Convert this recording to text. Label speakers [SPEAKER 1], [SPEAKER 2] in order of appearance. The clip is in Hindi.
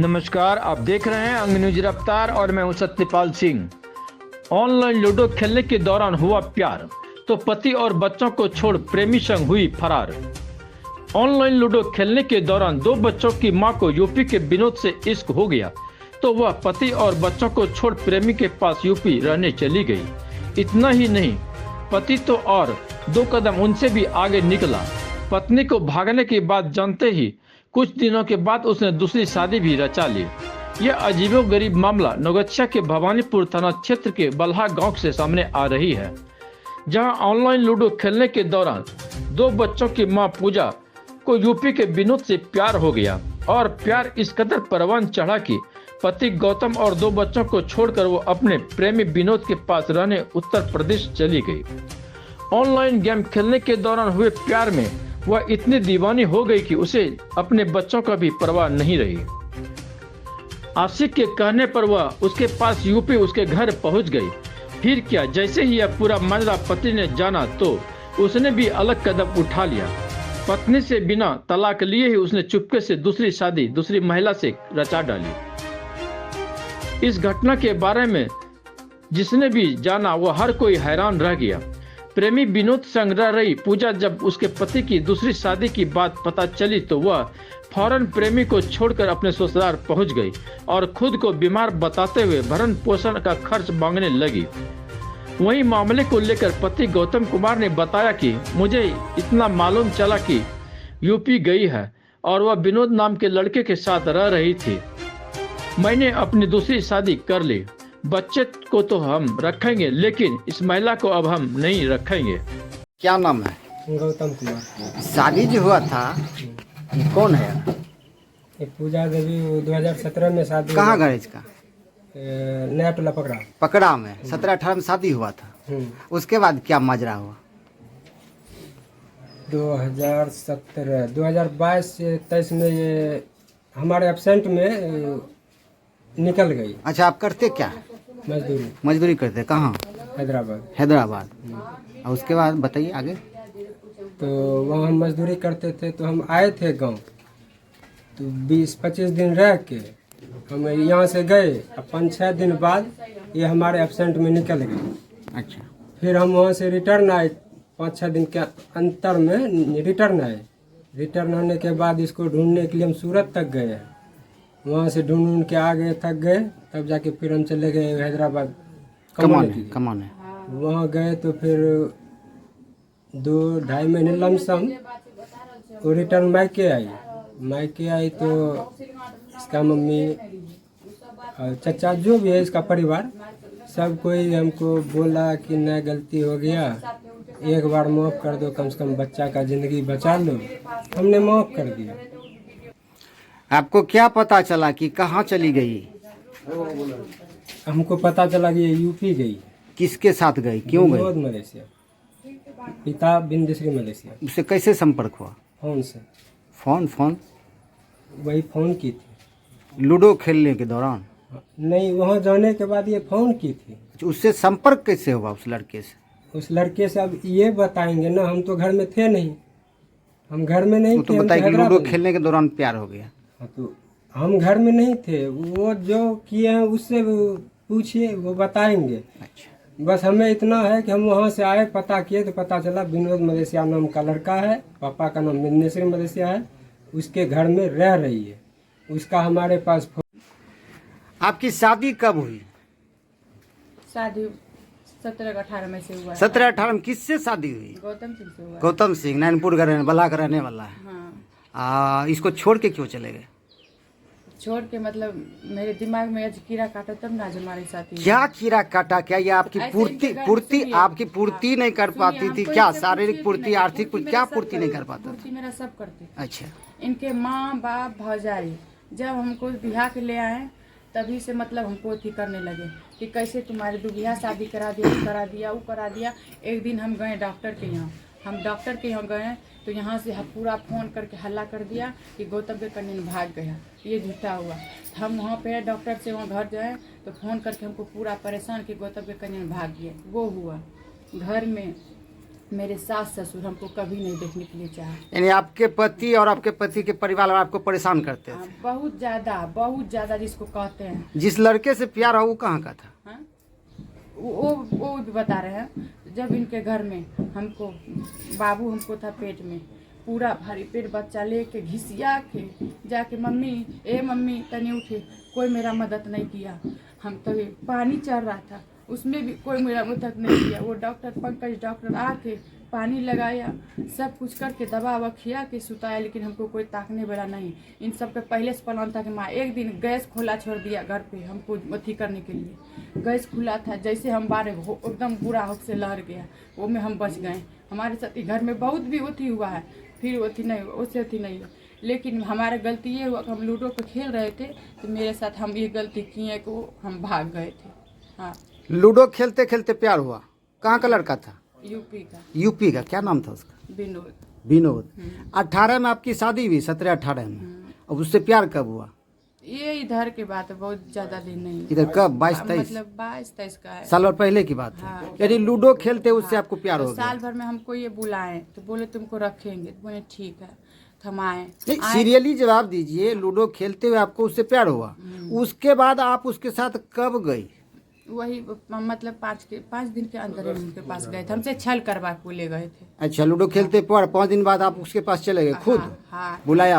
[SPEAKER 1] नमस्कार, आप देख रहे हैं अंग न्यूज रफ्तार और मैं हूं सत्यपाल सिंह। ऑनलाइन लूडो खेलने के दौरान हुआ प्यार तो पति और बच्चों को छोड़ प्रेमी संग हुई फरार। ऑनलाइन लूडो खेलने के दौरान दो बच्चों की मां को यूपी के विनोद से इश्क हो गया तो वह पति और बच्चों को छोड़ प्रेमी के पास यूपी रहने चली गई। इतना ही नहीं, पति तो और 2 कदम उनसे भी आगे निकला। पत्नी को भागने की बात जानते ही कुछ दिनों के बाद उसने दूसरी शादी भी रचा ली। यह अजीबोगरीब मामला नौगछिया के भवानीपुर थाना क्षेत्र के बल्हा गांव से सामने आ रही है, जहां ऑनलाइन लूडो खेलने के दौरान 2 बच्चों की मां पूजा को यूपी के विनोद से प्यार हो गया और प्यार इस कदर परवान चढ़ा कि पति गौतम और 2 बच्चों को छोड़कर वो अपने प्रेमी विनोद के पास रहने उत्तर प्रदेश चली गई। ऑनलाइन गेम खेलने के दौरान हुए प्यार में वह इतनी दीवानी हो गई कि उसे अपने बच्चों का भी परवाह नहीं रही। आशिक के कहने पर वह उसके पास यूपी उसके घर पहुंच गई। फिर क्या, जैसे ही यह पूरा मामला पति ने जाना तो उसने भी अलग कदम उठा लिया। पत्नी से बिना तलाक लिए ही उसने चुपके से दूसरी शादी दूसरी महिला से रचा डाली। इस घटना के बारे में जिसने भी जाना वह हर कोई हैरान रह गया। प्रेमी विनोद संग रह रही पूजा जब उसके पति की दूसरी शादी की बात पता चली तो वह फौरन प्रेमी को छोड़कर अपने ससुराल पहुंच गई और खुद को बीमार बताते हुए भरण पोषण का खर्च मांगने लगी। वहीं मामले को लेकर पति गौतम कुमार ने बताया कि मुझे इतना मालूम चला कि यूपी गई है और वह विनोद नाम के लड़के के साथ रह रही थी। मैंने अपनी दूसरी शादी कर ली। बच्चे को तो हम रखेंगे लेकिन इस महिला को अब हम नहीं रखेंगे।
[SPEAKER 2] क्या नाम है?
[SPEAKER 3] गौतम कुमार।
[SPEAKER 2] शादी जो हुआ था ये कौन है?
[SPEAKER 3] ये पूजा देवी 2017 में शादी।
[SPEAKER 2] कहाँ घर है इसका?
[SPEAKER 3] नया टोला
[SPEAKER 2] पकड़ा में 17-18 में शादी हुआ था। उसके बाद क्या माजरा हुआ?
[SPEAKER 3] 2017 2022 से 23 में ये हमारे एब्सेंट में निकल गई।
[SPEAKER 2] अच्छा, आप करते क्या? मजदूरी करते कहाँ? हैदराबाद। और उसके बाद बताइए आगे।
[SPEAKER 3] तो वहाँ हम मजदूरी करते थे तो हम आए थे गांव, तो 20-25 दिन रह के हम यहाँ से गए। 5-6 दिन बाद ये हमारे एब्सेंट में निकल गई।
[SPEAKER 2] अच्छा, फिर
[SPEAKER 3] हम वहाँ से रिटर्न आए। 5-6 दिन के अंतर में रिटर्न आए। रिटर्न आने के बाद इसको ढूंढने के लिए हम सूरत तक गए। वहाँ से ढूंढ के आ गए, थक गए, तब जाके फिर हम चले गए हैदराबाद
[SPEAKER 2] कमाने।
[SPEAKER 3] वहाँ गए तो फिर 2-2.5 महीने लमसम वो रिटर्न मायके आई तो इसका मम्मी और चचा जो भी है इसका परिवार सब कोई हमको बोला कि न गलती हो गया, एक बार माफ़ कर दो, कम से कम बच्चा का ज़िंदगी बचा लो। हमने माफ़ कर दिया।
[SPEAKER 2] आपको क्या पता चला कि कहाँ चली गई?
[SPEAKER 3] हमको पता चला कि ये यूपी गई।
[SPEAKER 2] किसके साथ गई? क्यों गई?
[SPEAKER 3] मलेशिया। पिता बिंदेश्वरी मलेशिया।
[SPEAKER 2] उससे कैसे संपर्क हुआ?
[SPEAKER 3] फोन से।
[SPEAKER 2] फोन
[SPEAKER 3] वही फोन की थी
[SPEAKER 2] लूडो खेलने के दौरान?
[SPEAKER 3] नहीं, वहाँ जाने के बाद ये फोन की थी।
[SPEAKER 2] उससे संपर्क कैसे हुआ उस लड़के से?
[SPEAKER 3] उस लड़के से अब ये बताएंगे ना, हम तो घर में थे नहीं, हम घर में नहीं थे।
[SPEAKER 2] तो बताइए लूडो खेलने के दौरान प्यार हो गया।
[SPEAKER 3] तो हम घर में नहीं थे, वो जो किए हैं उससे पूछिए, वो बताएंगे।
[SPEAKER 2] अच्छा,
[SPEAKER 3] बस हमें इतना है कि हम वहाँ से आए, पता किए तो पता चला विनोद मलेशिया नाम का लड़का है, पापा का नाम बिंदेश्वरी मलेशिया है, उसके घर में रह रही है। उसका हमारे पास
[SPEAKER 2] आपकी शादी कब हुई?
[SPEAKER 4] शादी 17-18 में से हुआ।
[SPEAKER 2] 17-18 में किससे शादी हुई?
[SPEAKER 4] गौतम सिंह से हुआ।
[SPEAKER 2] गौतम सिंह नैनपुर का बल्हा का रहने वाला है।
[SPEAKER 4] हाँ।
[SPEAKER 2] इसको छोड़ के क्यों चले गए?
[SPEAKER 4] छोड़ के मतलब मेरे दिमाग में आज कीड़ा काटा तब ना आज हमारे साथ ही।
[SPEAKER 2] क्या कीड़ा काटा? क्या ये आपकी पूर्ति पूर्ति नहीं कर पाती थी क्या? शारीरिक पूर्ति, आर्थिक पूर्ति, क्या पूर्ति नहीं कर पाता था?
[SPEAKER 4] मेरा सब करती।
[SPEAKER 2] अच्छा,
[SPEAKER 4] इनके माँ बाप भौजाई जब हमको बिहार के ले आए तभी से मतलब हमको अथी करने लगे कि कैसे तुम्हारे 2 बिहार शादी करा दिया, वो करा दिया। एक दिन हम गए डॉक्टर के यहाँ, गए तो यहाँ से पूरा फ़ोन करके हल्ला कर दिया कि गौतम के कन्या भाग गया, ये झूठा हुआ। हम वहाँ पे डॉक्टर से वहाँ घर गए तो फ़ोन करके हमको पूरा परेशान कि गौतम के कन्या भाग गया। वो हुआ घर में मेरे सास ससुर हमको कभी नहीं देखने के लिए चाहे।
[SPEAKER 2] यानी आपके पति और आपके पति के परिवार वाले आपको परेशान करते थे?
[SPEAKER 4] बहुत ज़्यादा जिसको कहते हैं।
[SPEAKER 2] जिस लड़के से प्यार हो वो कहाँ का था?
[SPEAKER 4] हाँ? वो भी बता रहे हैं, जब इनके घर में हमको बाबू हमको था पेट में, पूरा भारी पेट बच्चा लेके घिसिया के जाके मम्मी तनी उठे, कोई मेरा मदद नहीं किया। हम तभी पानी चढ़ रहा था, उसमें भी कोई मेरा मदद नहीं किया। वो पंकज डॉक्टर आके पानी लगाया, सब कुछ करके दवा ववा खिया के सुताया, लेकिन हमको कोई ताकने वाला नहीं। इन सब के पहले से प्लान था कि माँ एक दिन गैस खुला छोड़ दिया घर पे हमको अथी करने के लिए। गैस खुला था, जैसे हम बारे एकदम बुरा हो से लहर गया, वो में हम बच गए। हमारे साथ घर में बहुत भी अथी हुआ है, फिर अथी नहीं उससे अथी नहीं है। लेकिन हमारा गलती ये हुआ कि हम लूडो पे खेल रहे थे, तो मेरे साथ हम ये गलती किए कि हम भाग गए थे। हाँ,
[SPEAKER 2] लूडो खेलते खेलते प्यार हुआ। कहाँ का लड़का था? यूपी का। क्या नाम था उसका? विनोद। 18 में आपकी शादी हुई? 17-18 में। अब उससे प्यार कब हुआ?
[SPEAKER 4] ये इधर की बात है, बहुत ज्यादा दिन नहीं।
[SPEAKER 2] इधर कब? 22-23?
[SPEAKER 4] मतलब 22-23 का है।
[SPEAKER 2] साल भर पहले की बात है।
[SPEAKER 4] हाँ।
[SPEAKER 2] यानी लूडो खेलते उससे आपको प्यार
[SPEAKER 4] तो
[SPEAKER 2] हो गया?
[SPEAKER 4] साल भर में हमको ये बुलाए तो बोले तुमको रखेंगे, तो बोले ठीक है, तो हम आए।
[SPEAKER 2] नहीं, सीरियसली जवाब दीजिए। लूडो खेलते हुए आपको उससे प्यार हुआ, उसके बाद आप उसके साथ कब गई?
[SPEAKER 4] वही मतलब 5 दिन के अंदर ही उनके पास गए थे, हमसे छल करवा के ले गए थे।
[SPEAKER 2] अच्छा, लूडो खेलते पर 5 दिन बाद आप उसके पास चले गए खुद?
[SPEAKER 4] हाँ।
[SPEAKER 2] बुलाया?